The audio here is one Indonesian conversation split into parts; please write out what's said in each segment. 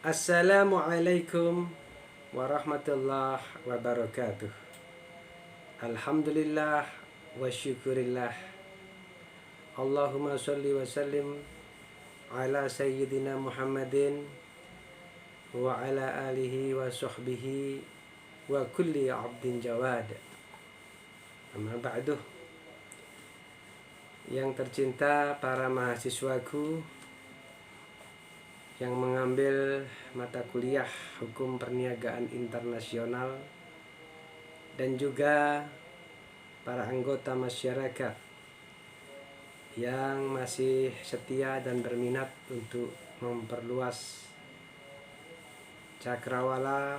Assalamualaikum warahmatullahi wabarakatuh. Alhamdulillah wa syukurillah. Allahumma sholli wa sallim ala sayyidina Muhammadin wa ala alihi wa sahbihi wa kulli abdin jawad. Amma ba'du. Yang tercinta para mahasiswaku yang mengambil mata kuliah Hukum Perniagaan Internasional dan juga para anggota masyarakat yang masih setia dan berminat untuk memperluas cakrawala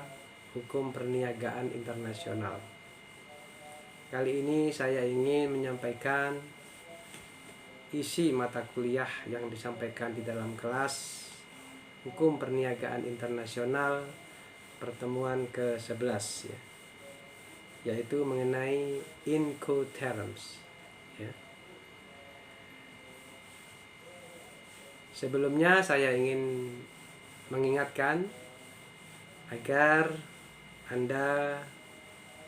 Hukum Perniagaan Internasional. Kali ini saya ingin menyampaikan isi mata kuliah yang disampaikan di dalam kelas Hukum Perniagaan Internasional pertemuan ke-11 ya, yaitu mengenai Incoterms ya. Sebelumnya saya ingin mengingatkan agar Anda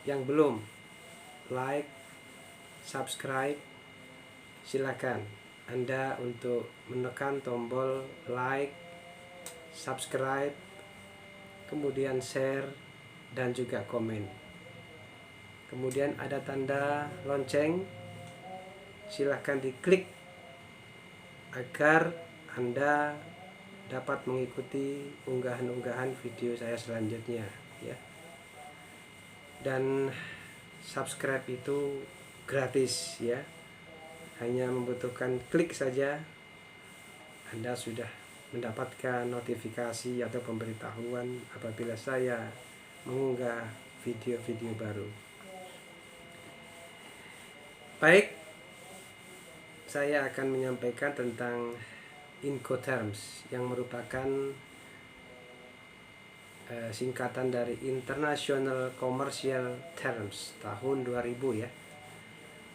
yang belum like, subscribe, silakan Anda untuk menekan tombol like, subscribe, kemudian share dan juga komen. Kemudian ada tanda lonceng, silahkan diklik agar Anda dapat mengikuti unggahan-unggahan video saya selanjutnya ya. Dan subscribe itu gratis ya, hanya membutuhkan klik saja Anda sudah mendapatkan notifikasi atau pemberitahuan apabila saya mengunggah video-video baru. Baik, saya akan menyampaikan tentang Incoterms yang merupakan singkatan dari International Commercial Terms tahun 2000 ya.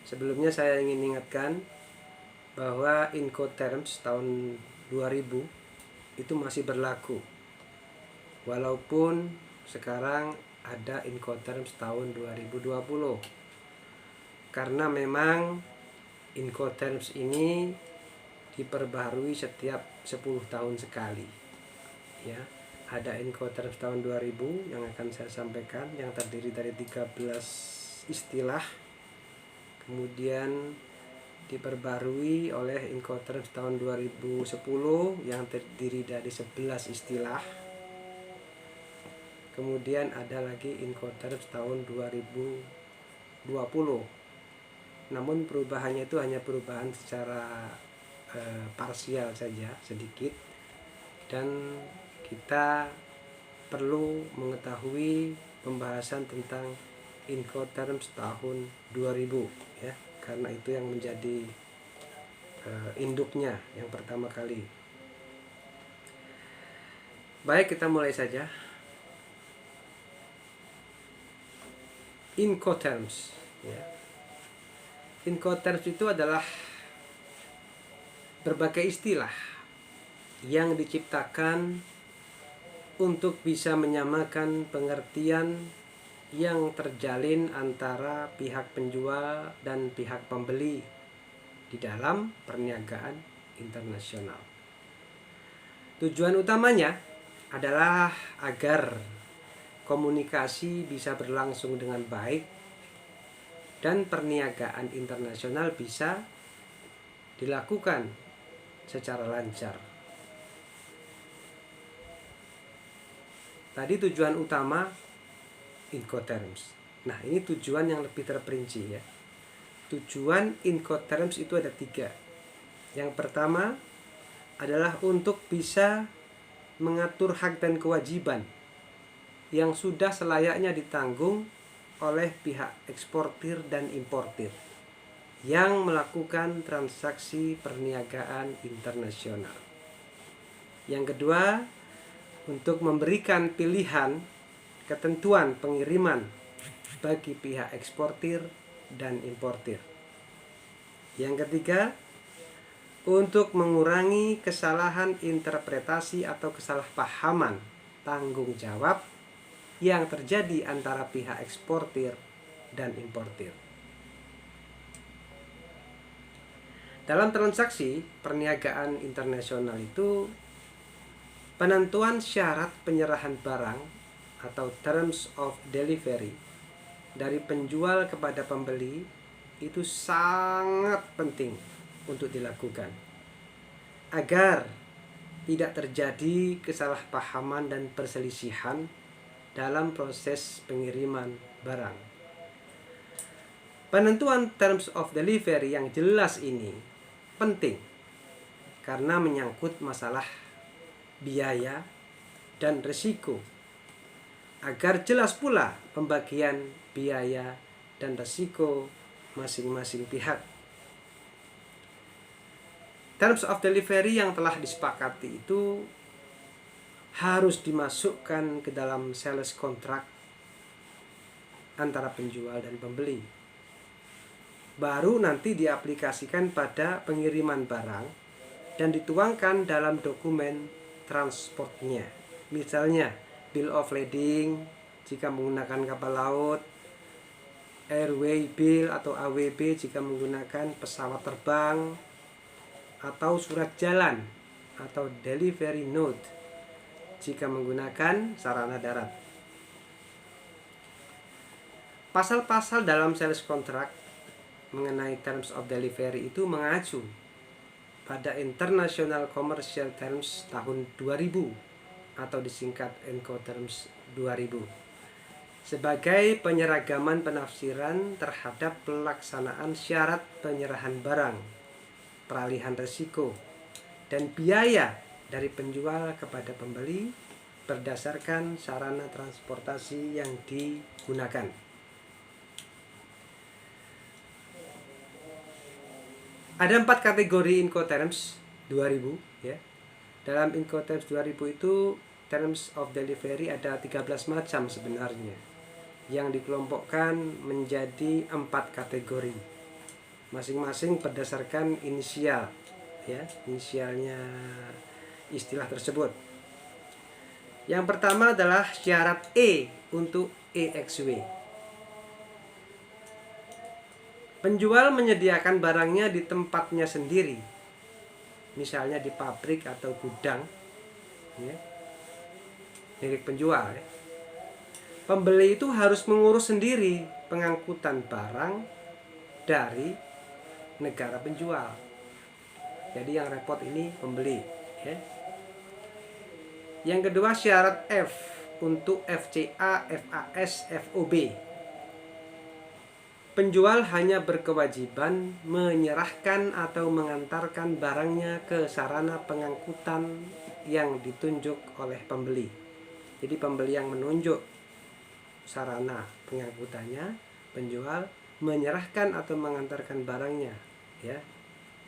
Sebelumnya saya ingin ingatkan bahwa Incoterms tahun 2000 itu masih berlaku, walaupun sekarang ada Incoterms tahun 2020, karena memang Incoterms ini diperbaharui setiap 10 tahun sekali ya. Ada Incoterms tahun 2000 yang akan saya sampaikan, yang terdiri dari 13 istilah, kemudian diperbarui oleh Incoterms tahun 2010 yang terdiri dari 11 istilah. Kemudian ada lagi Incoterms tahun 2020. Namun perubahannya itu hanya perubahan secara parsial saja, sedikit. Dan kita perlu mengetahui pembahasan tentang Incoterms tahun 2000 ya, karena itu yang menjadi induknya yang pertama kali. Baik, kita mulai saja. Incoterms ya. Incoterms itu adalah berbagai istilah yang diciptakan untuk bisa menyamakan pengertian yang terjalin antara pihak penjual dan pihak pembeli di dalam perniagaan internasional. Tujuan utamanya adalah agar komunikasi bisa berlangsung dengan baik dan perniagaan internasional bisa dilakukan secara lancar. Tadi tujuan utama Incoterms. Nah, ini tujuan yang lebih terperinci ya. Tujuan Incoterms itu ada 3. Yang pertama adalah untuk bisa mengatur hak dan kewajiban yang sudah selayaknya ditanggung oleh pihak eksportir dan importir yang melakukan transaksi perniagaan internasional. Yang kedua, untuk memberikan pilihan ketentuan pengiriman bagi pihak eksportir dan importir. Yang ketiga, untuk mengurangi kesalahan interpretasi atau kesalahpahaman tanggung jawab yang terjadi antara pihak eksportir dan importir. Dalam transaksi perniagaan internasional itu, penentuan syarat penyerahan barang atau terms of delivery dari penjual kepada pembeli itu sangat penting untuk dilakukan agar tidak terjadi kesalahpahaman dan perselisihan dalam proses pengiriman barang. Penentuan terms of delivery yang jelas ini penting karena menyangkut masalah biaya dan risiko, agar jelas pula pembagian biaya dan risiko masing-masing pihak. Terms of delivery yang telah disepakati itu harus dimasukkan ke dalam sales contract antara penjual dan pembeli. Baru nanti diaplikasikan pada pengiriman barang dan dituangkan dalam dokumen transportnya. Misalnya bill of lading jika menggunakan kapal laut, airway bill atau AWB jika menggunakan pesawat terbang, atau surat jalan atau delivery note jika menggunakan sarana darat. Pasal-pasal dalam sales contract mengenai terms of delivery itu mengacu pada International Commercial Terms tahun 2000 atau disingkat Incoterms 2000 sebagai penyeragaman penafsiran terhadap pelaksanaan syarat penyerahan barang, peralihan risiko, dan biaya dari penjual kepada pembeli berdasarkan sarana transportasi yang digunakan. Ada 4 kategori Incoterms 2000 ya. Dalam Incoterms 2000 itu terms of delivery ada 13 macam sebenarnya, yang dikelompokkan menjadi 4 kategori. Masing-masing berdasarkan inisial ya, inisialnya istilah tersebut. Yang pertama adalah syarat E untuk EXW. Penjual menyediakan barangnya di tempatnya sendiri, misalnya di pabrik atau gudang ya, milik penjual ya. Pembeli itu harus mengurus sendiri pengangkutan barang dari negara penjual. Jadi yang repot ini pembeli ya. Yang kedua syarat F untuk FCA, FAS, FOB. Penjual hanya berkewajiban menyerahkan atau mengantarkan barangnya ke sarana pengangkutan yang ditunjuk oleh pembeli. Jadi pembeli yang menunjuk sarana pengangkutannya, penjual menyerahkan atau mengantarkan barangnya ya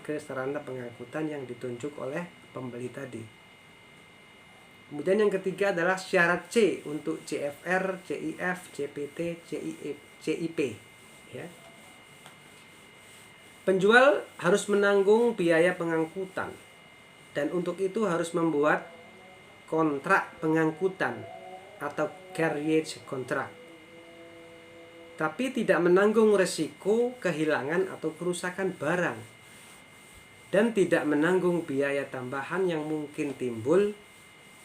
ke sarana pengangkutan yang ditunjuk oleh pembeli tadi. Kemudian yang ketiga adalah syarat C untuk CFR, CIF, CPT, CIP ya. Penjual harus menanggung biaya pengangkutan dan untuk itu harus membuat kontrak pengangkutan atau carriage contract, tapi tidak menanggung resiko kehilangan atau kerusakan barang dan tidak menanggung biaya tambahan yang mungkin timbul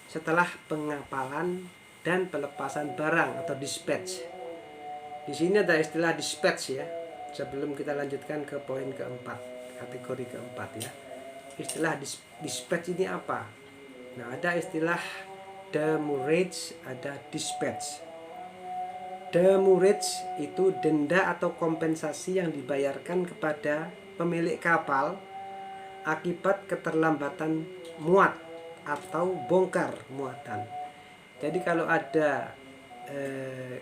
setelah pengapalan dan pelepasan barang atau dispatch. Di sini ada istilah dispatch ya. Sebelum kita lanjutkan ke poin keempat, kategori keempat ya. Istilah dispatch ini apa? Nah, ada istilah demurrage, ada dispatch. Demurrage itu denda atau kompensasi yang dibayarkan kepada pemilik kapal akibat keterlambatan muat atau bongkar muatan. Jadi kalau ada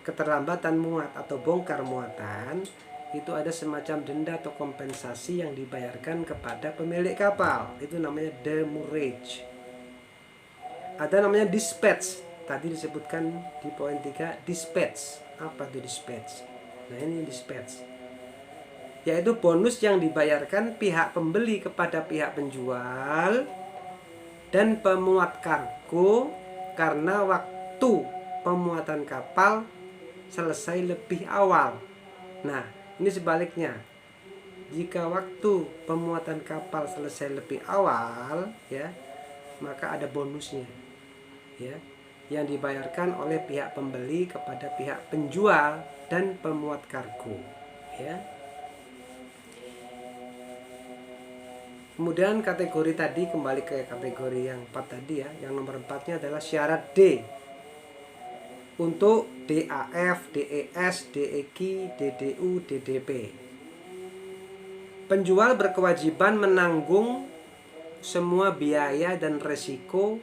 keterlambatan muat atau bongkar muatan, itu ada semacam denda atau kompensasi yang dibayarkan kepada pemilik kapal. Itu namanya demurrage. Ada namanya dispatch. Tadi disebutkan di poin 3 dispatch. Apa itu dispatch? Nah, ini dispatch, yaitu bonus yang dibayarkan pihak pembeli kepada pihak penjual dan pemuat kargo karena waktu waktu pemuatan kapal selesai lebih awal. Nah, ini sebaliknya. Jika waktu pemuatan kapal selesai lebih awal, ya, maka ada bonusnya, ya, yang dibayarkan oleh pihak pembeli kepada pihak penjual dan pemuat kargo, ya. Kemudian kategori tadi, kembali ke kategori yang 4 tadi ya. Yang nomor 4-nya adalah syarat D. Untuk DAF, DES, DEQ, DDU, DDP. Penjual berkewajiban menanggung semua biaya dan resiko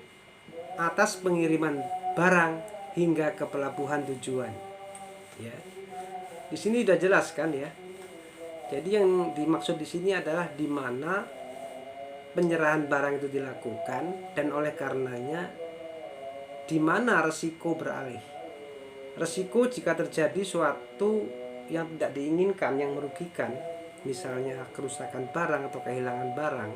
atas pengiriman barang hingga ke pelabuhan tujuan. Ya. Di sini sudah jelas kan ya. Jadi yang dimaksud di sini adalah di mana penyerahan barang itu dilakukan dan oleh karenanya di mana resiko beralih. Resiko jika terjadi suatu yang tidak diinginkan, yang merugikan, misalnya kerusakan barang atau kehilangan barang,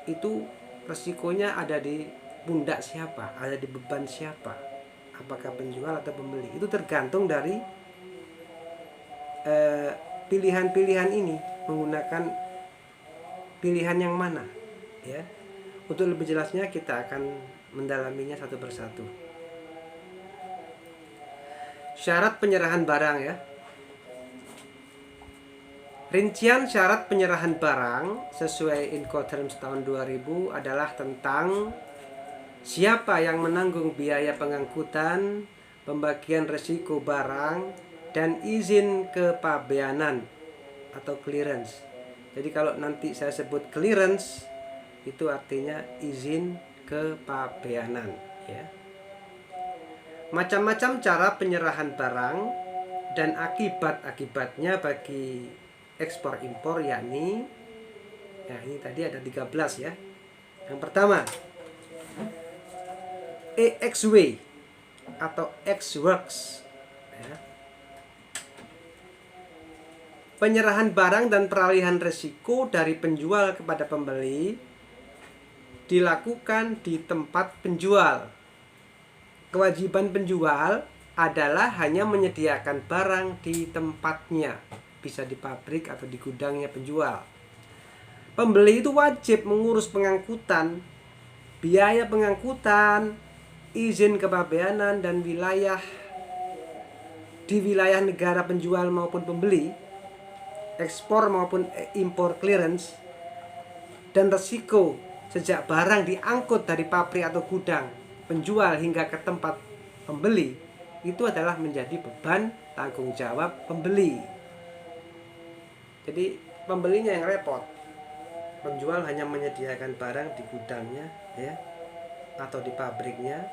itu resikonya ada di pundak siapa, ada di beban siapa, apakah penjual atau pembeli. Itu tergantung dari pilihan-pilihan ini, menggunakan pilihan yang mana, ya. Untuk lebih jelasnya kita akan mendalaminya satu persatu. Syarat penyerahan barang ya. Rincian syarat penyerahan barang sesuai Incoterms tahun 2000 adalah tentang siapa yang menanggung biaya pengangkutan, pembagian risiko barang, dan izin kepabeanan atau clearance. Jadi kalau nanti saya sebut clearance, itu artinya izin kepabeanan, ya. Macam-macam cara penyerahan barang dan akibat-akibatnya bagi ekspor impor, yakni ya ini tadi ada 13 ya. Yang pertama, EXW atau Ex-Works, ya. Penyerahan barang dan peralihan risiko dari penjual kepada pembeli dilakukan di tempat penjual. Kewajiban penjual adalah hanya menyediakan barang di tempatnya, bisa di pabrik atau di gudangnya penjual. Pembeli itu wajib mengurus pengangkutan, biaya pengangkutan, izin kepabeanan, dan wilayah di wilayah negara penjual maupun pembeli, ekspor maupun impor clearance, dan resiko sejak barang diangkut dari pabrik atau gudang penjual hingga ke tempat pembeli, itu adalah menjadi beban tanggung jawab pembeli. Jadi pembelinya yang repot, penjual hanya menyediakan barang di gudangnya, ya, atau di pabriknya.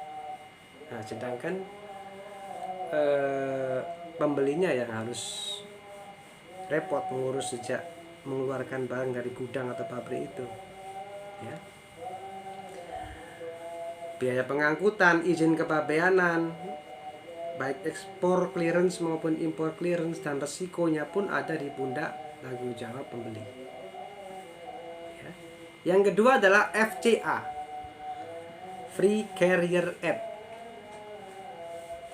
Nah, sedangkan pembelinya yang harus repot mengurus sejak mengeluarkan barang dari gudang atau pabrik itu, ya. Biaya pengangkutan, izin kepabeanan, baik ekspor clearance maupun impor clearance, dan resikonya pun ada di pundak tanggung jawab pembeli, ya. Yang kedua adalah FCA, Free Carrier Act,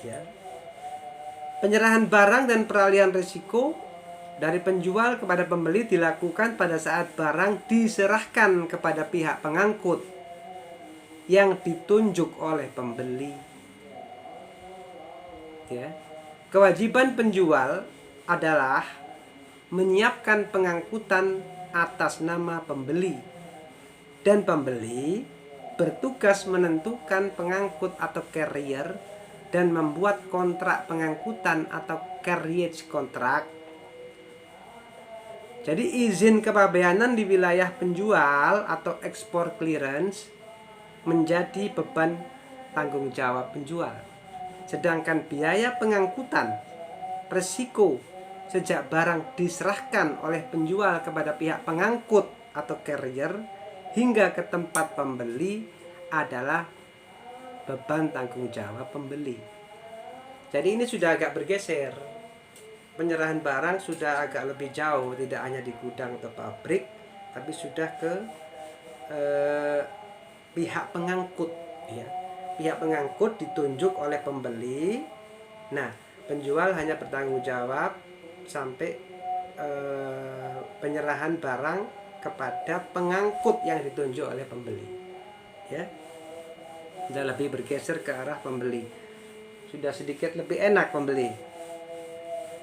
ya. Penyerahan barang dan peralihan risiko dari penjual kepada pembeli dilakukan pada saat barang diserahkan kepada pihak pengangkut yang ditunjuk oleh pembeli, ya. Kewajiban penjual adalah menyiapkan pengangkutan atas nama pembeli, dan pembeli bertugas menentukan pengangkut atau carrier dan membuat kontrak pengangkutan atau carriage contract. Jadi izin kepabeanan di wilayah penjual atau ekspor clearance menjadi beban tanggung jawab penjual. Sedangkan biaya pengangkutan, resiko sejak barang diserahkan oleh penjual kepada pihak pengangkut atau carrier hingga ke tempat pembeli adalah beban tanggung jawab pembeli. Jadi ini sudah agak bergeser. Penyerahan barang sudah agak lebih jauh, tidak hanya di gudang atau pabrik, tapi sudah ke pihak pengangkut, ya. pihak pengangkut ditunjuk oleh pembeli. Nah, penjual hanya bertanggung jawab sampai penyerahan barang kepada pengangkut yang ditunjuk oleh pembeli. Ya, sudah lebih bergeser ke arah pembeli. Sudah sedikit lebih enak pembeli.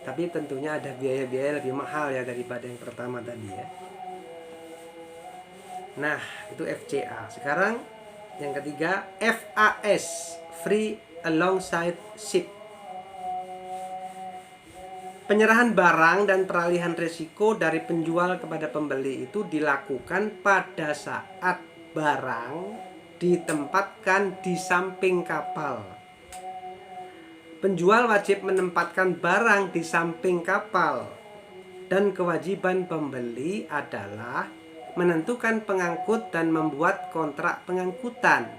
Tapi tentunya ada biaya-biaya lebih mahal ya daripada yang pertama tadi ya. Nah, itu FCA. Sekarang yang ketiga, FAS, Free Alongside Ship. Penyerahan barang dan peralihan risiko dari penjual kepada pembeli itu dilakukan pada saat barang ditempatkan di samping kapal. Penjual wajib menempatkan barang di samping kapal, dan kewajiban pembeli adalah menentukan pengangkut dan membuat kontrak pengangkutan.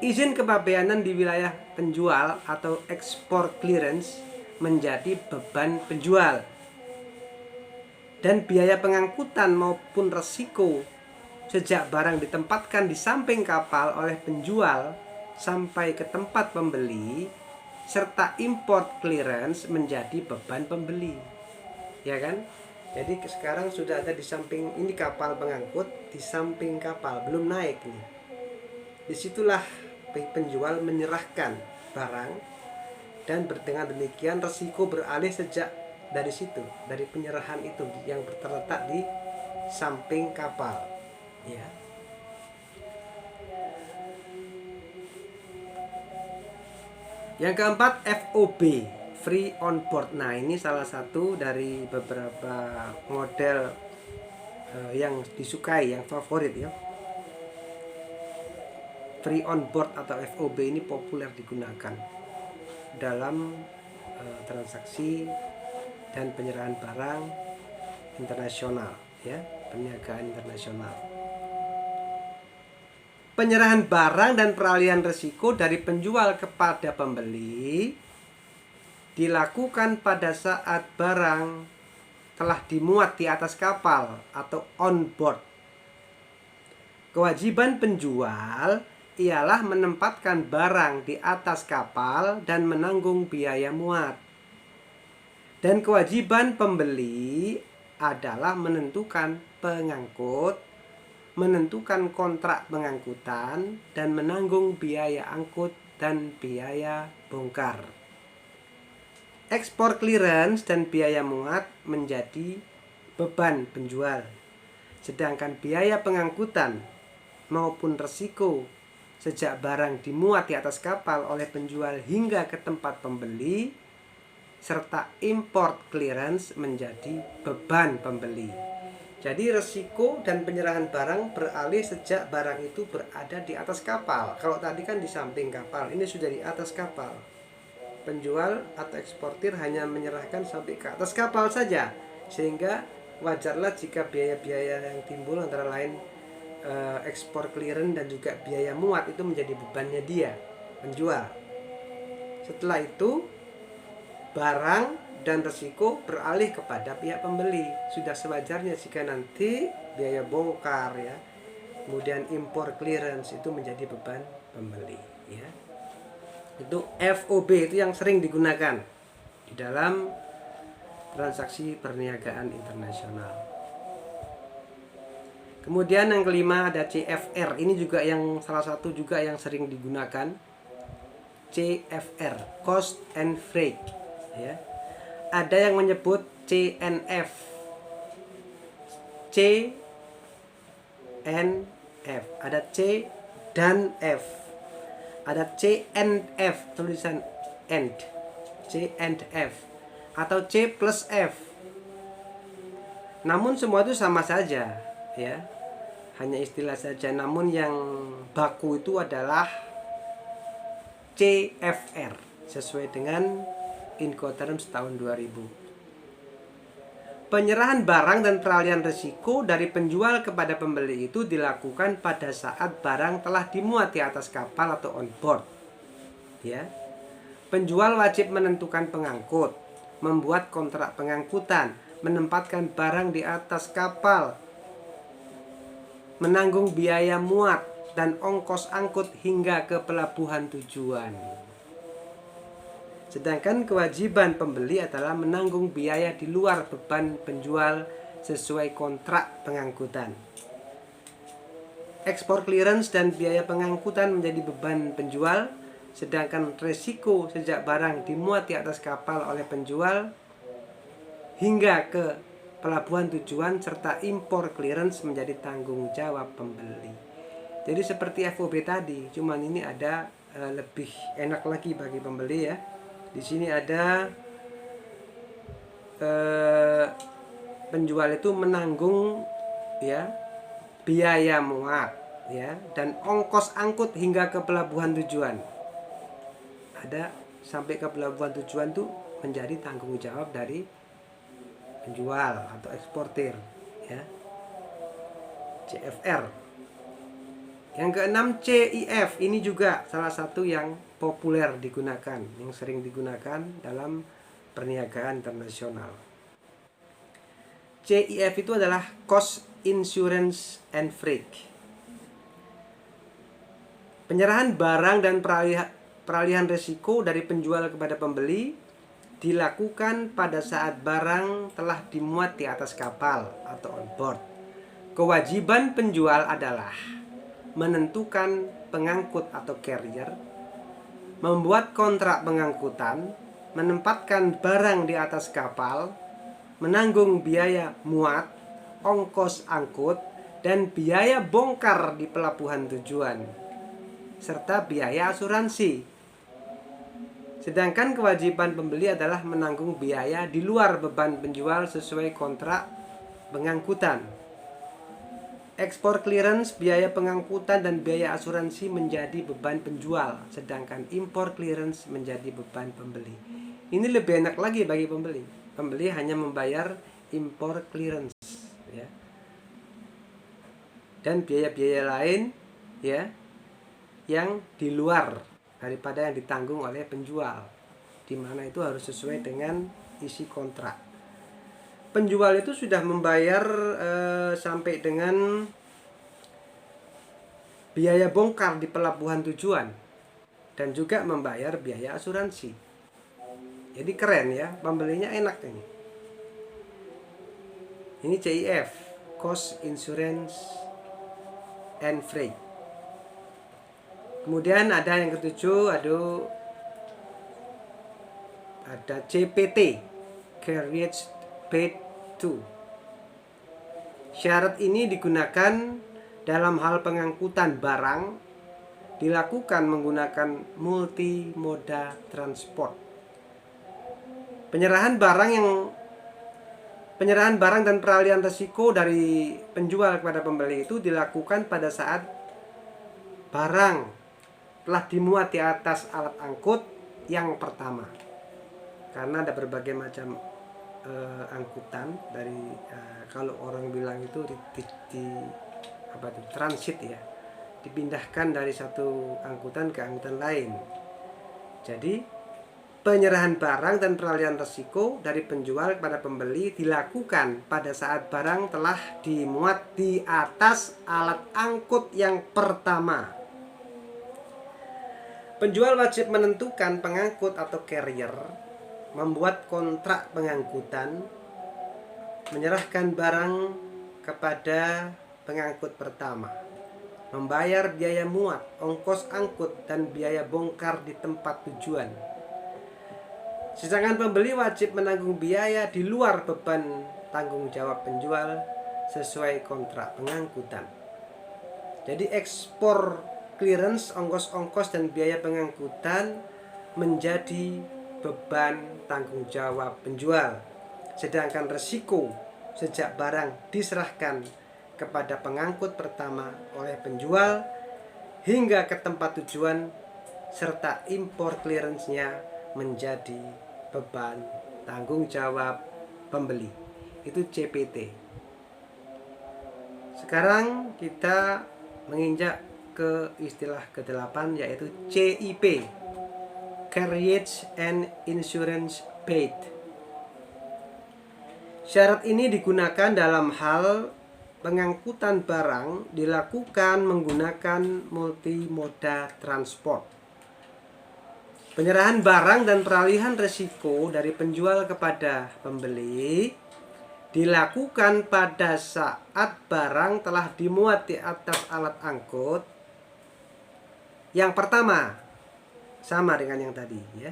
Izin kepabeanan di wilayah penjual atau export clearance menjadi beban penjual, dan biaya pengangkutan maupun resiko sejak barang ditempatkan di samping kapal oleh penjual sampai ke tempat pembeli serta import clearance menjadi beban pembeli, ya kan? Jadi sekarang sudah ada di samping ini kapal pengangkut, di samping kapal belum naik nih. Disitulah penjual menyerahkan barang, dan dengan demikian resiko beralih sejak dari situ, dari penyerahan itu yang terletak di samping kapal, ya. Yang keempat, FOB, Free on Board. Nah, ini salah satu dari beberapa model yang disukai, yang favorit ya. Free on Board atau FOB ini populer digunakan dalam transaksi dan penyerahan barang internasional ya, perniagaan internasional. Penyerahan barang dan peralihan risiko dari penjual kepada pembeli dilakukan pada saat barang telah dimuat di atas kapal atau on board. Kewajiban penjual ialah menempatkan barang di atas kapal dan menanggung biaya muat. Dan kewajiban pembeli adalah menentukan pengangkut, menentukan kontrak pengangkutan, dan menanggung biaya angkut dan biaya bongkar. Ekspor clearance dan biaya muat menjadi beban penjual, sedangkan biaya pengangkutan maupun resiko sejak barang dimuat di atas kapal oleh penjual hingga ke tempat pembeli serta import clearance menjadi beban pembeli. Jadi resiko dan penyerahan barang beralih sejak barang itu berada di atas kapal. Kalau tadi kan di samping kapal, ini sudah di atas kapal. Penjual atau eksportir hanya menyerahkan sampai ke atas kapal saja, sehingga wajarlah jika biaya-biaya yang timbul antara lain ekspor clearance dan juga biaya muat itu menjadi bebannya dia, penjual. Setelah itu barang dan resiko beralih kepada pihak pembeli. Sudah sewajarnya jika nanti biaya bongkar ya, kemudian impor clearance itu menjadi beban pembeli ya. Itu FOB, itu yang sering digunakan di dalam transaksi perniagaan internasional. Kemudian yang kelima ada CFR. Ini juga yang salah satu juga yang sering digunakan. CFR, Cost and Freight ya. Ada yang menyebut CNF, CNF, ada C dan F, ada CNF tulisan end, CNF atau C plus F. Namun semua itu sama saja ya, hanya istilah saja. Namun yang baku itu adalah CFR sesuai dengan Incoterms tahun 2000. Penyerahan barang dan peralihan risiko dari penjual kepada pembeli itu dilakukan pada saat barang telah dimuat di atas kapal atau on board. Ya. Penjual wajib menentukan pengangkut, membuat kontrak pengangkutan, menempatkan barang di atas kapal, menanggung biaya muat, dan ongkos angkut hingga ke pelabuhan tujuan. Sedangkan kewajiban pembeli adalah menanggung biaya di luar beban penjual sesuai kontrak pengangkutan. Ekspor clearance dan biaya pengangkutan menjadi beban penjual, sedangkan resiko sejak barang dimuat di atas kapal oleh penjual hingga ke pelabuhan tujuan serta impor clearance menjadi tanggung jawab pembeli. Jadi seperti FOB tadi, cuman ini ada lebih enak lagi bagi pembeli ya. Di sini ada penjual itu menanggung ya biaya muat ya dan ongkos angkut hingga ke pelabuhan tujuan. Ada sampai ke pelabuhan tujuan tuh menjadi tanggung jawab dari penjual atau eksportir ya. CFR. Yang keenam CIF, ini juga salah satu yang populer digunakan, yang sering digunakan dalam perniagaan internasional. CIF itu adalah Cost, Insurance, and Freight. Penyerahan barang dan peralihan risiko dari penjual kepada pembeli dilakukan pada saat barang telah dimuat di atas kapal atau on board. Kewajiban penjual adalah menentukan pengangkut atau carrier, membuat kontrak pengangkutan, menempatkan barang di atas kapal, menanggung biaya muat, ongkos angkut, dan biaya bongkar di pelabuhan tujuan, serta biaya asuransi. Sedangkan kewajiban pembeli adalah menanggung biaya di luar beban penjual sesuai kontrak pengangkutan. Ekspor clearance, biaya pengangkutan, dan biaya asuransi menjadi beban penjual, sedangkan impor clearance menjadi beban pembeli. Ini lebih enak lagi bagi pembeli. Pembeli hanya membayar impor clearance ya. Dan biaya-biaya lain ya yang di luar daripada yang ditanggung oleh penjual, di mana itu harus sesuai dengan isi kontrak. Penjual itu sudah membayar sampai dengan biaya bongkar di pelabuhan tujuan dan juga membayar biaya asuransi. Jadi keren ya, pembelinya enak ini. Ini CIF, Cost, Insurance, and Freight. Kemudian ada yang ketujuh, ada CPT, Carriage Paid to. Syarat ini digunakan dalam hal pengangkutan barang dilakukan menggunakan multimoda transport. Penyerahan barang dan peralihan risiko dari penjual kepada pembeli itu dilakukan pada saat barang telah dimuat di atas alat angkut yang pertama. Karena ada berbagai macam angkutan dari kalau orang bilang itu transit ya, dipindahkan dari satu angkutan ke angkutan lain. Jadi penyerahan barang dan peralihan risiko dari penjual kepada pembeli dilakukan pada saat barang telah dimuat di atas alat angkut yang pertama. Penjual wajib menentukan pengangkut atau carrier, membuat kontrak pengangkutan, menyerahkan barang kepada pengangkut pertama, membayar biaya muat, ongkos angkut, dan biaya bongkar di tempat tujuan. Sedangkan pembeli wajib menanggung biaya di luar beban tanggung jawab penjual sesuai kontrak pengangkutan. Jadi ekspor clearance, ongkos-ongkos, dan biaya pengangkutan menjadi beban tanggung jawab penjual, sedangkan resiko sejak barang diserahkan kepada pengangkut pertama oleh penjual hingga ke tempat tujuan serta impor clearance-nya menjadi beban tanggung jawab pembeli. Itu CPT. Sekarang kita menginjak ke istilah ke-8 yaitu CIP, Carriage and Insurance Paid. Syarat ini digunakan dalam hal pengangkutan barang dilakukan menggunakan multimoda transport. Penyerahan barang dan peralihan risiko dari penjual kepada pembeli dilakukan pada saat barang telah dimuat di atas alat angkut. Yang pertama, sama dengan yang tadi ya.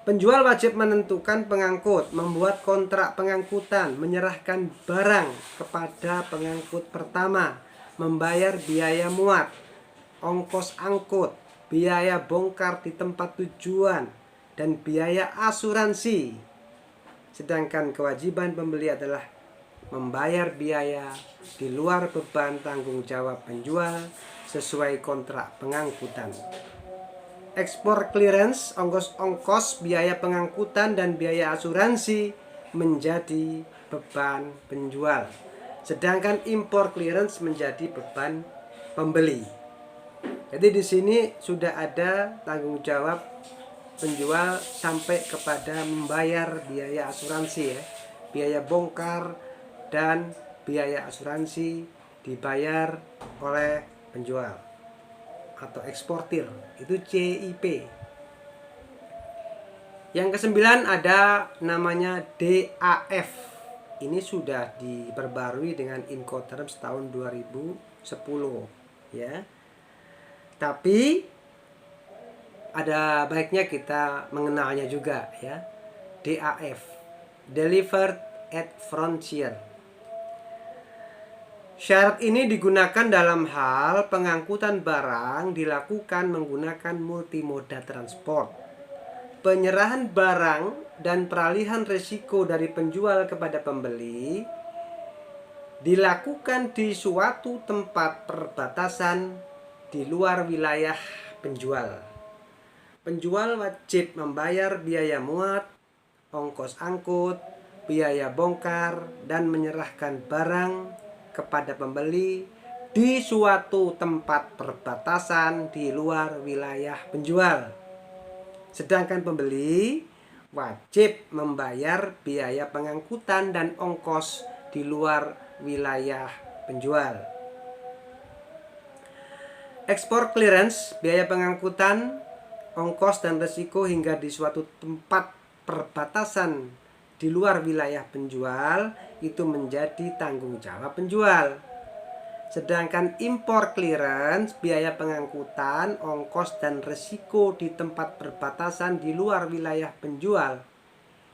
Penjual wajib menentukan pengangkut, membuat kontrak pengangkutan, menyerahkan barang kepada pengangkut pertama, membayar biaya muat, ongkos angkut, biaya bongkar di tempat tujuan, dan biaya asuransi. Sedangkan kewajiban pembeli adalah membayar biaya di luar beban tanggung jawab penjual sesuai kontrak pengangkutan. Ekspor clearance, ongkos-ongkos, biaya pengangkutan, dan biaya asuransi menjadi beban penjual. Sedangkan impor clearance menjadi beban pembeli. Jadi di sini sudah ada tanggung jawab penjual sampai kepada membayar biaya asuransi ya. Biaya bongkar dan biaya asuransi dibayar oleh penjual atau eksportir, itu CIP. Yang kesembilan ada namanya DAF. Ini sudah diperbarui dengan Incoterms tahun 2010 ya. Tapi ada baiknya kita mengenalnya juga ya. DAF, Delivered at Frontier. Syarat ini digunakan dalam hal pengangkutan barang dilakukan menggunakan multimoda transport. Penyerahan barang dan peralihan risiko dari penjual kepada pembeli dilakukan di suatu tempat perbatasan di luar wilayah penjual. Penjual wajib membayar biaya muat, ongkos angkut, biaya bongkar, dan menyerahkan barang kepada pembeli di suatu tempat perbatasan di luar wilayah penjual. Sedangkan pembeli wajib membayar biaya pengangkutan dan ongkos di luar wilayah penjual. Ekspor clearance, biaya pengangkutan, ongkos dan risiko hingga di suatu tempat perbatasan di luar wilayah penjual itu menjadi tanggung jawab penjual. Sedangkan impor clearance, biaya pengangkutan, ongkos dan risiko di tempat perbatasan di luar wilayah penjual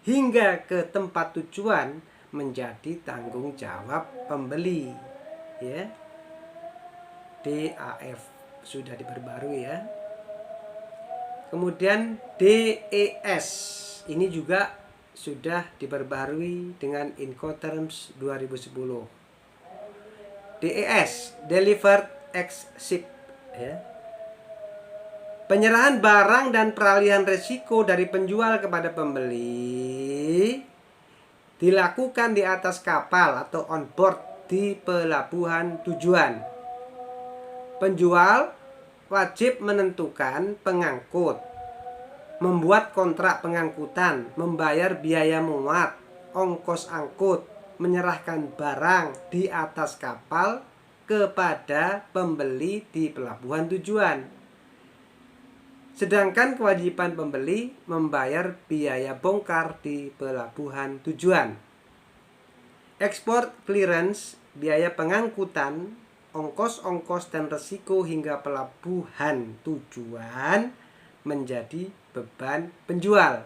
hingga ke tempat tujuan menjadi tanggung jawab pembeli. Ya. DAF sudah diperbarui ya. Kemudian DES ini juga sudah diperbarui dengan Incoterms 2010. DES, Delivered ex Ship ya. Penyerahan barang dan peralihan risiko dari penjual kepada pembeli dilakukan di atas kapal atau on board di pelabuhan tujuan. Penjual wajib menentukan pengangkut, membuat kontrak pengangkutan, membayar biaya muat, ongkos angkut, menyerahkan barang di atas kapal kepada pembeli di pelabuhan tujuan. Sedangkan kewajiban pembeli membayar biaya bongkar di pelabuhan tujuan. Ekspor clearance, biaya pengangkutan, ongkos-ongkos dan risiko hingga pelabuhan tujuan menjadi beban penjual.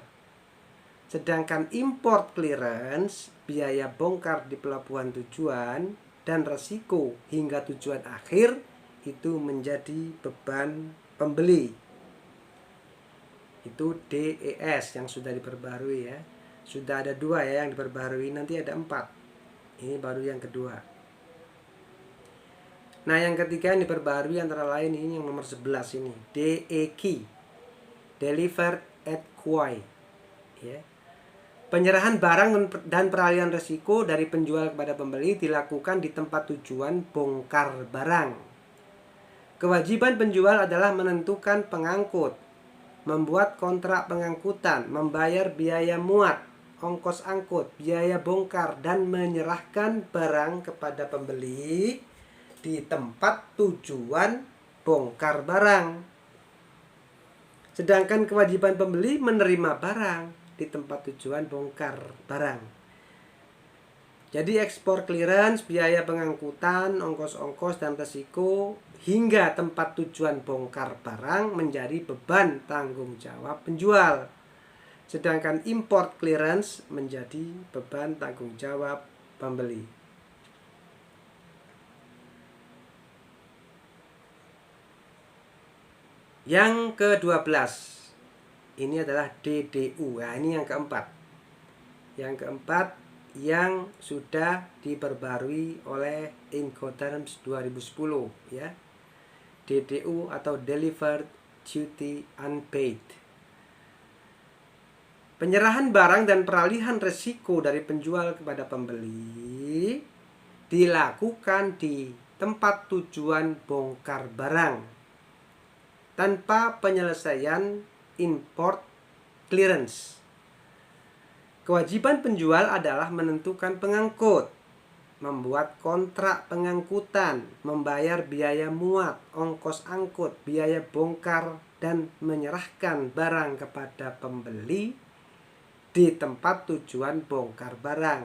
Sedangkan import clearance, biaya bongkar di pelabuhan tujuan dan risiko hingga tujuan akhir itu menjadi beban pembeli. Itu DES yang sudah diperbarui ya. Sudah ada 2 ya yang diperbarui, nanti ada 4. Ini baru yang kedua. Nah yang ketiga yang diperbarui antara lain ini yang nomor 11 ini, DEQ, Delivered at Quay ya. Penyerahan barang dan peralihan risiko dari penjual kepada pembeli dilakukan di tempat tujuan bongkar barang. Kewajiban penjual adalah menentukan pengangkut, membuat kontrak pengangkutan, membayar biaya muat, ongkos angkut, biaya bongkar, dan menyerahkan barang kepada pembeli di tempat tujuan bongkar barang. Sedangkan kewajiban pembeli menerima barang di tempat tujuan bongkar barang. Jadi ekspor clearance, biaya pengangkutan, ongkos-ongkos dan resiko hingga tempat tujuan bongkar barang menjadi beban tanggung jawab penjual. Sedangkan import clearance menjadi beban tanggung jawab pembeli. Yang ke-12 ini adalah DDU. Nah, ini yang keempat. Yang keempat yang sudah diperbarui oleh Incoterms 2010 ya. DDU atau Delivered Duty Unpaid. Penyerahan barang dan peralihan resiko dari penjual kepada pembeli dilakukan di tempat tujuan bongkar barang tanpa penyelesaian import clearance. Kewajiban penjual adalah menentukan pengangkut, membuat kontrak pengangkutan, membayar biaya muat, ongkos angkut, biaya bongkar, dan menyerahkan barang kepada pembeli di tempat tujuan bongkar barang.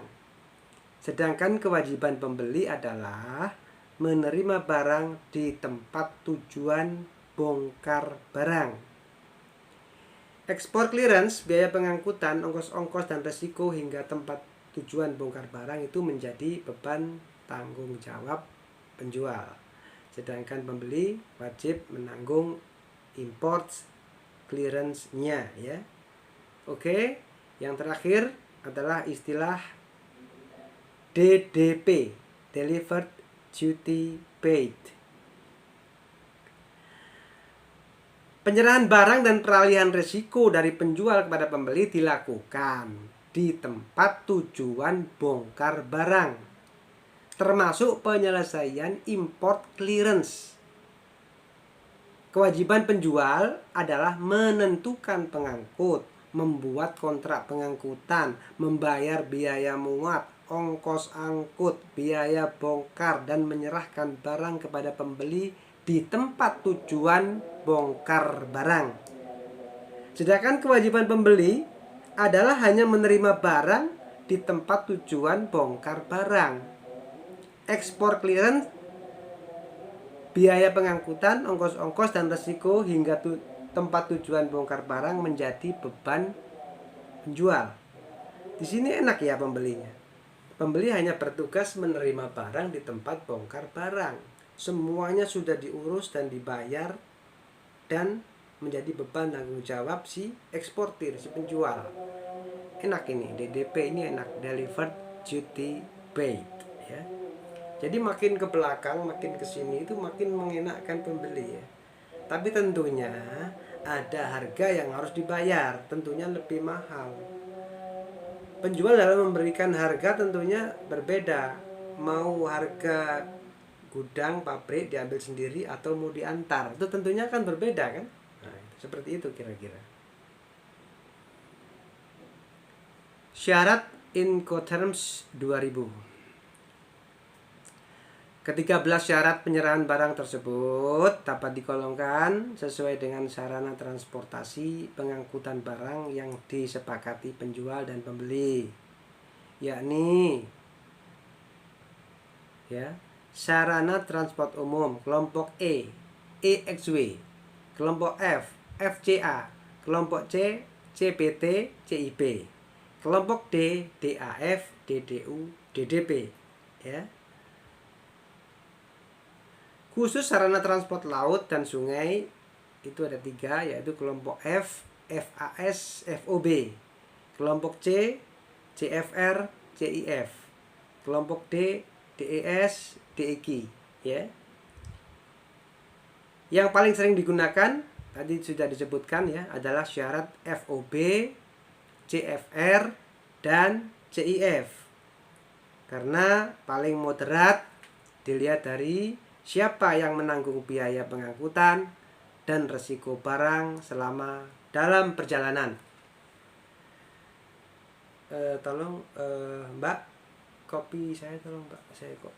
Sedangkan kewajiban pembeli adalah menerima barang di tempat tujuan bongkar barang. Ekspor clearance, biaya pengangkutan, ongkos-ongkos dan resiko hingga tempat tujuan bongkar barang itu menjadi beban tanggung jawab penjual. Sedangkan pembeli wajib menanggung import clearance-nya ya. Oke, yang terakhir adalah istilah DDP, Delivered Duty Paid. Penyerahan barang dan peralihan risiko dari penjual kepada pembeli dilakukan di tempat tujuan bongkar barang, termasuk penyelesaian import clearance. Kewajiban penjual adalah menentukan pengangkut, membuat kontrak pengangkutan, membayar biaya muat, ongkos angkut, biaya bongkar, dan menyerahkan barang kepada pembeli di tempat tujuan bongkar barang. Sedangkan kewajiban pembeli adalah hanya menerima barang di tempat tujuan bongkar barang. Ekspor clearance, biaya pengangkutan, ongkos-ongkos dan resiko hingga tempat tujuan bongkar barang menjadi beban penjual. Di sini enak ya pembelinya. Pembeli hanya bertugas menerima barang di tempat bongkar barang. Semuanya sudah diurus dan dibayar dan menjadi beban tanggung jawab si eksportir, si penjual. Enak ini, DDP ini enak, Delivered Duty Paid ya. Jadi makin ke belakang, makin ke sini itu makin mengenakkan pembeli ya. Tapi tentunya ada harga yang harus dibayar, tentunya lebih mahal. Penjual dalam memberikan harga tentunya berbeda. Mau harga gudang, pabrik diambil sendiri atau mau diantar, itu tentunya kan berbeda kan. Nah, seperti itu kira-kira. Syarat Incoterms 2000. Ke-13 syarat penyerahan barang tersebut dapat digolongkan sesuai dengan sarana transportasi pengangkutan barang yang disepakati penjual dan pembeli, yakni ya, sarana transport umum kelompok E, EXW, kelompok F, FCA, kelompok C, CPT, CIP, kelompok D, DAF, DDU, DDP ya. Khusus sarana transport laut dan sungai itu ada 3, yaitu kelompok F, FAS, FOB, kelompok C, CFR, CIF, kelompok D, DES, DEQ ya. Yang paling sering digunakan tadi sudah disebutkan ya, adalah syarat FOB, CFR, dan CIF. Karena paling moderat dilihat dari siapa yang menanggung biaya pengangkutan dan resiko barang selama dalam perjalanan. Tolong Mbak, kopi saya tolong Mbak, saya kok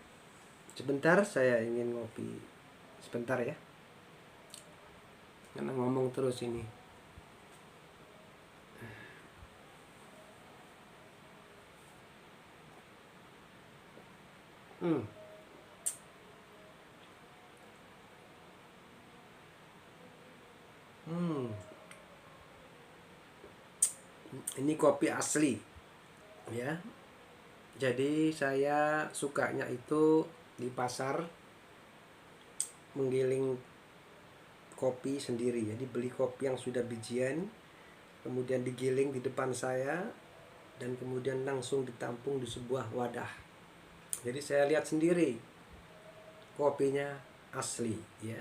sebentar, saya ingin ngopi sebentar ya, karena ngomong terus ini. Hmm. Ini kopi asli ya. Jadi saya sukanya itu di pasar menggiling kopi sendiri. Jadi beli kopi yang sudah bijian, kemudian digiling di depan saya, dan kemudian langsung ditampung di sebuah wadah. Jadi saya lihat sendiri kopinya asli ya.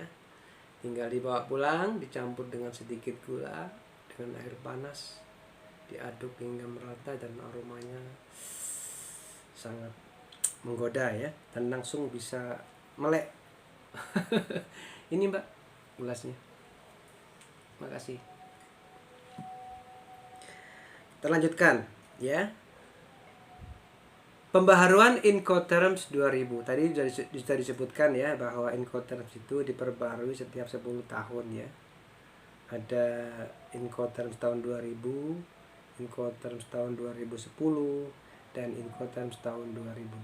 Tinggal dibawa pulang, dicampur dengan sedikit gula, dengan air panas, diaduk hingga merata dan aromanya sangat menggoda ya, dan langsung bisa melek. Ini Mbak gelasnya, makasih. Terlanjutkan ya. Pembaharuan Incoterms 2000 tadi sudah disebutkan ya, bahwa Incoterms itu diperbarui setiap 10 tahun ya. Ada Incoterms tahun 2000, Incoterms tahun 2010, dan Incoterms tahun 2020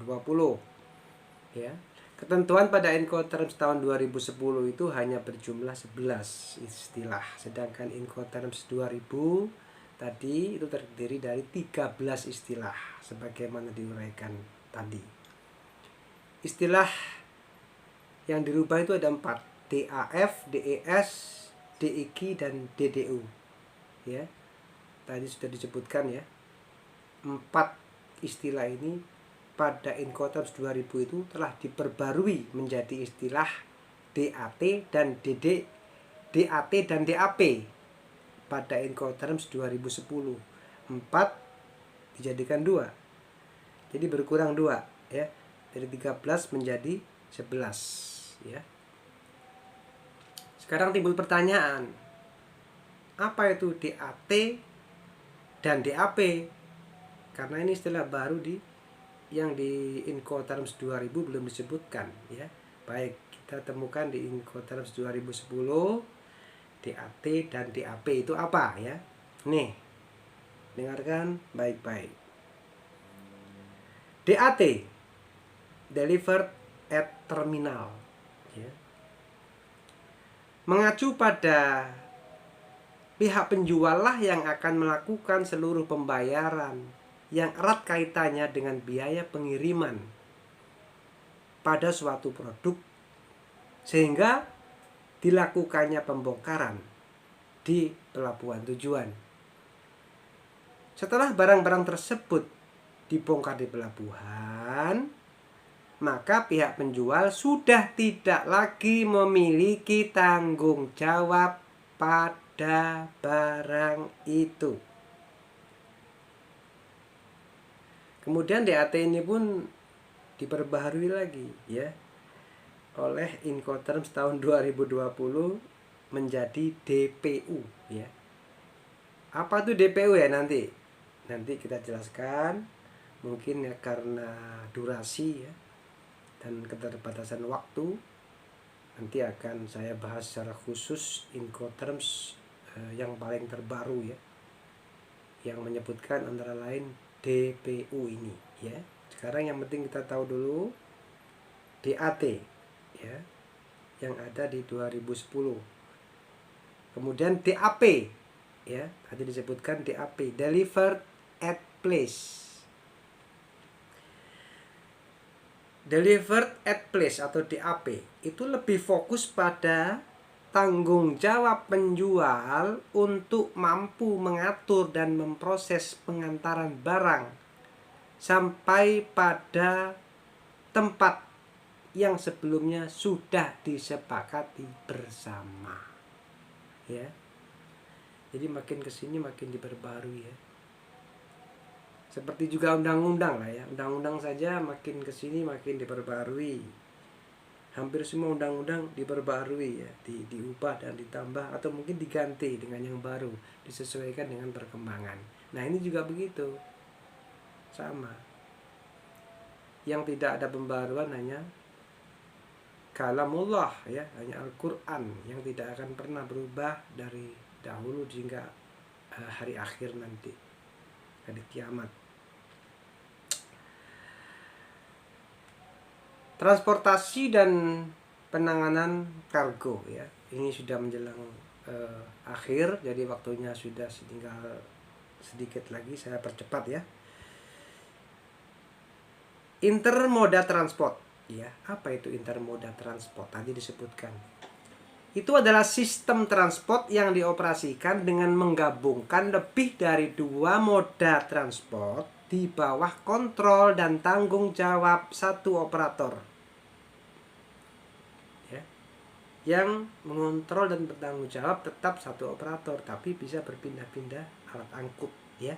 ya. Ketentuan pada Incoterms tahun 2010 itu hanya berjumlah 11 istilah, sedangkan Incoterms 2000 tadi itu terdiri dari 13 istilah sebagaimana diuraikan tadi. Istilah yang dirubah itu ada 4, DAF, DES, DIQ, dan DDU ya. Tadi sudah disebutkan ya, 4 istilah ini pada Incoterms 2000 itu telah diperbarui menjadi istilah DAT dan DAT dan DAP pada Incoterms 2010. 4 dijadikan 2, jadi berkurang 2 ya, dari 13 menjadi 11 ya. Sekarang timbul pertanyaan, apa itu DAT dan DAP? Karena ini istilah baru yang di Incoterms 2000 belum disebutkan ya. Baik, kita temukan di Incoterms 2010 DAT dan DAP itu apa ya. Nih, dengarkan baik-baik. DAT, Delivered at Terminal ya, mengacu pada pihak penjual lah yang akan melakukan seluruh pembayaran yang erat kaitannya dengan biaya pengiriman pada suatu produk, sehingga dilakukannya pembongkaran di pelabuhan tujuan. Setelah barang-barang tersebut dibongkar di pelabuhan, maka pihak penjual sudah tidak lagi memiliki tanggung jawab pada barang itu. Kemudian DAT ini pun diperbaharui lagi ya oleh Incoterms tahun 2020 menjadi DPU ya. Apa tuh DPU ya, nanti kita jelaskan. Mungkin ya karena durasi ya dan keterbatasan waktu, nanti akan saya bahas secara khusus Incoterms yang paling terbaru ya, yang menyebutkan antara lain DPU ini ya. Sekarang yang penting kita tahu dulu DAT ya, yang ada di 2010. Kemudian DAP ya, tadi disebutkan DAP, Delivered at Place. Delivered at Place atau DAP itu lebih fokus pada tanggung jawab penjual untuk mampu mengatur dan memproses pengantaran barang sampai pada tempat yang sebelumnya sudah disepakati bersama ya. Jadi makin kesini makin diperbarui ya. Seperti juga undang-undang lah ya, undang-undang saja makin kesini makin diperbarui. Hampir semua undang-undang diperbarui ya, diubah dan ditambah atau mungkin diganti dengan yang baru, disesuaikan dengan perkembangan. Nah ini juga begitu sama. Yang tidak ada pembaruan hanya kalamullah ya, hanya Al-Qur'an yang tidak akan pernah berubah dari dahulu hingga hari akhir nanti, hari kiamat. Transportasi dan penanganan kargo ya. Ini sudah menjelang akhir, jadi waktunya sudah tinggal sedikit lagi, saya percepat ya. Intermoda transport ya. Apa itu intermoda transport? Tadi disebutkan. Itu adalah sistem transport yang dioperasikan dengan menggabungkan lebih dari 2 moda transport di bawah kontrol dan tanggung jawab satu operator. Ya. Yang mengontrol dan bertanggung jawab tetap satu operator, tapi bisa berpindah-pindah alat angkut ya.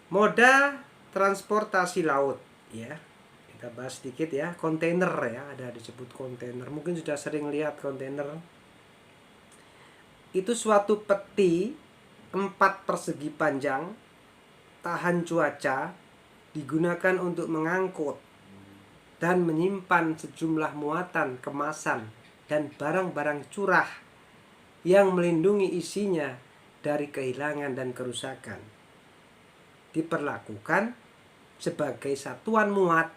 Moda transportasi laut ya. Kita bahas sedikit ya. Kontainer ya, ada disebut kontainer. Mungkin sudah sering lihat kontainer. Itu suatu peti 4 persegi panjang, tahan cuaca, digunakan untuk mengangkut dan menyimpan sejumlah muatan, kemasan, dan barang-barang curah yang melindungi isinya dari kehilangan dan kerusakan. Diperlakukan sebagai satuan muat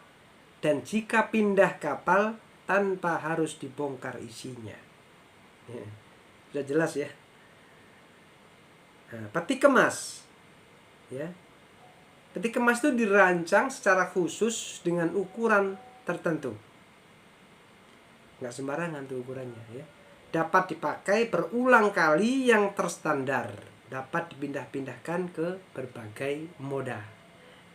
dan jika pindah kapal tanpa harus dibongkar isinya. Ya, sudah jelas ya. Nah, peti kemas ya. Peti kemas itu dirancang secara khusus dengan ukuran tertentu. Nggak sembarangan tuh ukurannya ya. Dapat dipakai berulang kali yang terstandar. Dapat dipindah-pindahkan ke berbagai moda.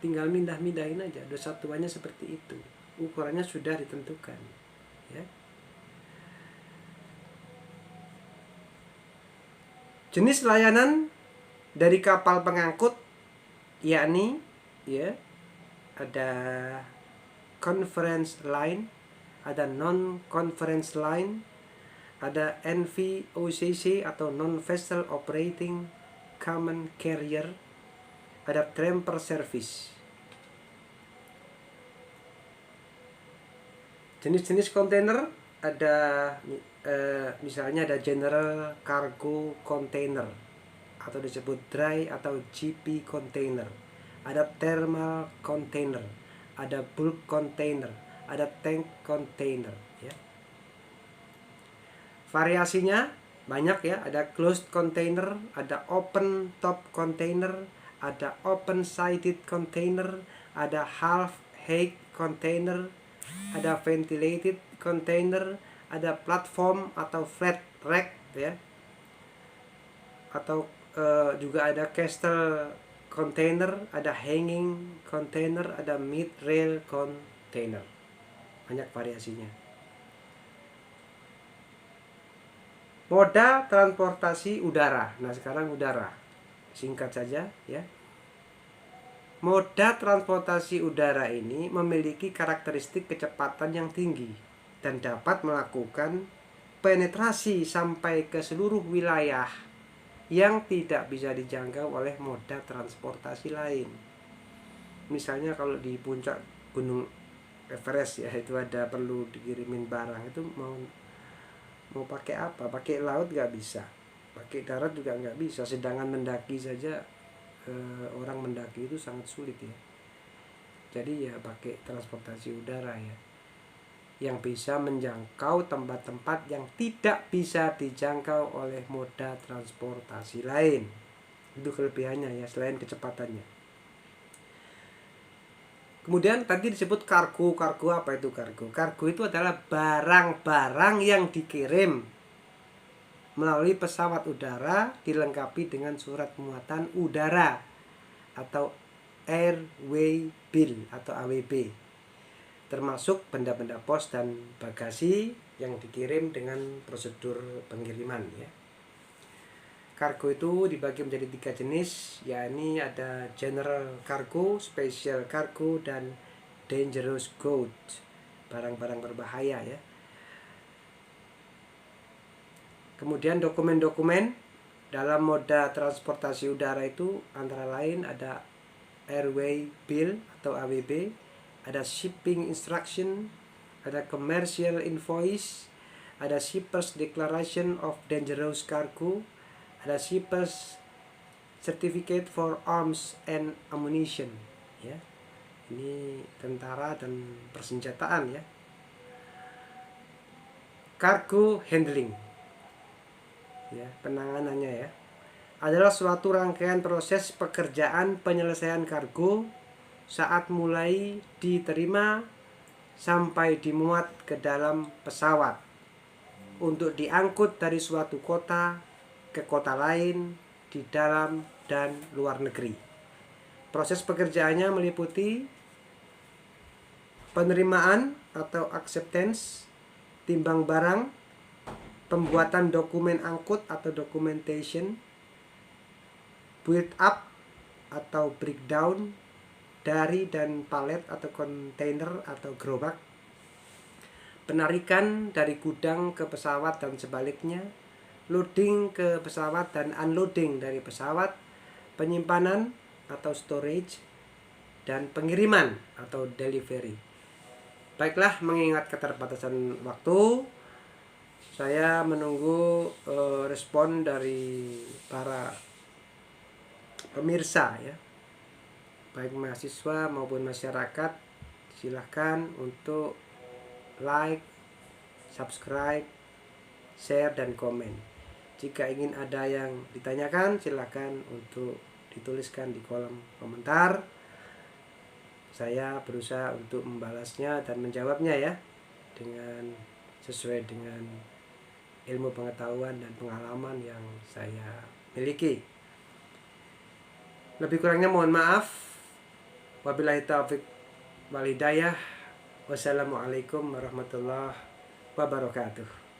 Tinggal mindah-mindahin aja. Dosa tuanya seperti itu. Ukurannya sudah ditentukan. Ya. Jenis layanan dari kapal pengangkut yakni ya, ada conference line, ada non-conference line, ada NVOCC atau non-vessel operating common carrier, ada tramper service. Jenis-jenis kontainer ada misalnya ada general cargo container atau disebut dry atau GP container, ada thermal container, ada bulk container, ada tank container ya. Variasinya banyak ya, ada closed container, ada open top container, ada open sided container, ada half height container, ada ventilated container, ada platform atau flat rack ya, atau juga ada castle container, ada hanging container, ada mid rail container. Banyak variasinya. Moda transportasi udara. Nah, sekarang udara. Singkat saja ya. Moda transportasi udara ini memiliki karakteristik kecepatan yang tinggi dan dapat melakukan penetrasi sampai ke seluruh wilayah yang tidak bisa dijangkau oleh moda transportasi lain. Misalnya kalau di puncak Gunung Everest ya, itu ada perlu dikirimin barang, itu mau pakai apa? Pakai laut nggak bisa, pakai darat juga nggak bisa. Sedangkan mendaki saja orang mendaki itu sangat sulit ya. Jadi ya pakai transportasi udara ya, yang bisa menjangkau tempat-tempat yang tidak bisa dijangkau oleh moda transportasi lain. Itu kelebihannya ya, selain kecepatannya. Kemudian tadi disebut kargo. Kargo apa itu kargo? Kargo itu adalah barang-barang yang dikirim melalui pesawat udara dilengkapi dengan surat muatan udara atau airway bill atau AWB, termasuk benda-benda pos dan bagasi yang dikirim dengan prosedur pengiriman ya. Kargo itu dibagi menjadi 3 jenis, yakni ada general cargo, special cargo, dan dangerous goods, barang-barang berbahaya ya. Kemudian dokumen-dokumen Dalam moda transportasi udara itu antara lain ada Airway Bill atau AWB, ada Shipping Instruction, ada Commercial Invoice, ada Shippers Declaration of Dangerous Cargo, ada Shippers Certificate for Arms and Ammunition, ya. Ini tentara dan persenjataan, ya. Cargo handling, ya, penanganannya, ya, adalah suatu rangkaian proses pekerjaan penyelesaian kargo saat mulai diterima sampai dimuat ke dalam pesawat untuk diangkut dari suatu kota ke kota lain di dalam dan luar negeri. Proses pekerjaannya meliputi penerimaan atau acceptance, timbang barang, pembuatan dokumen angkut atau documentation, build up atau breakdown dari dan palet atau kontainer atau gerobak, penarikan dari gudang ke pesawat dan sebaliknya, loading ke pesawat dan unloading dari pesawat, penyimpanan atau storage, dan pengiriman atau delivery. Baiklah, mengingat keterbatasan waktu, saya menunggu respon dari para pemirsa, ya, baik mahasiswa maupun masyarakat. Silahkan untuk like, subscribe, share, dan komen. Jika ingin ada yang ditanyakan, silahkan untuk dituliskan di kolom komentar. Saya berusaha untuk membalasnya dan menjawabnya, ya, dengan sesuai dengan ilmu pengetahuan dan pengalaman yang saya miliki. Lebih kurangnya mohon maaf. Wabillahi taufiq wal hidayah. Wassalamualaikum warahmatullahi wabarakatuh.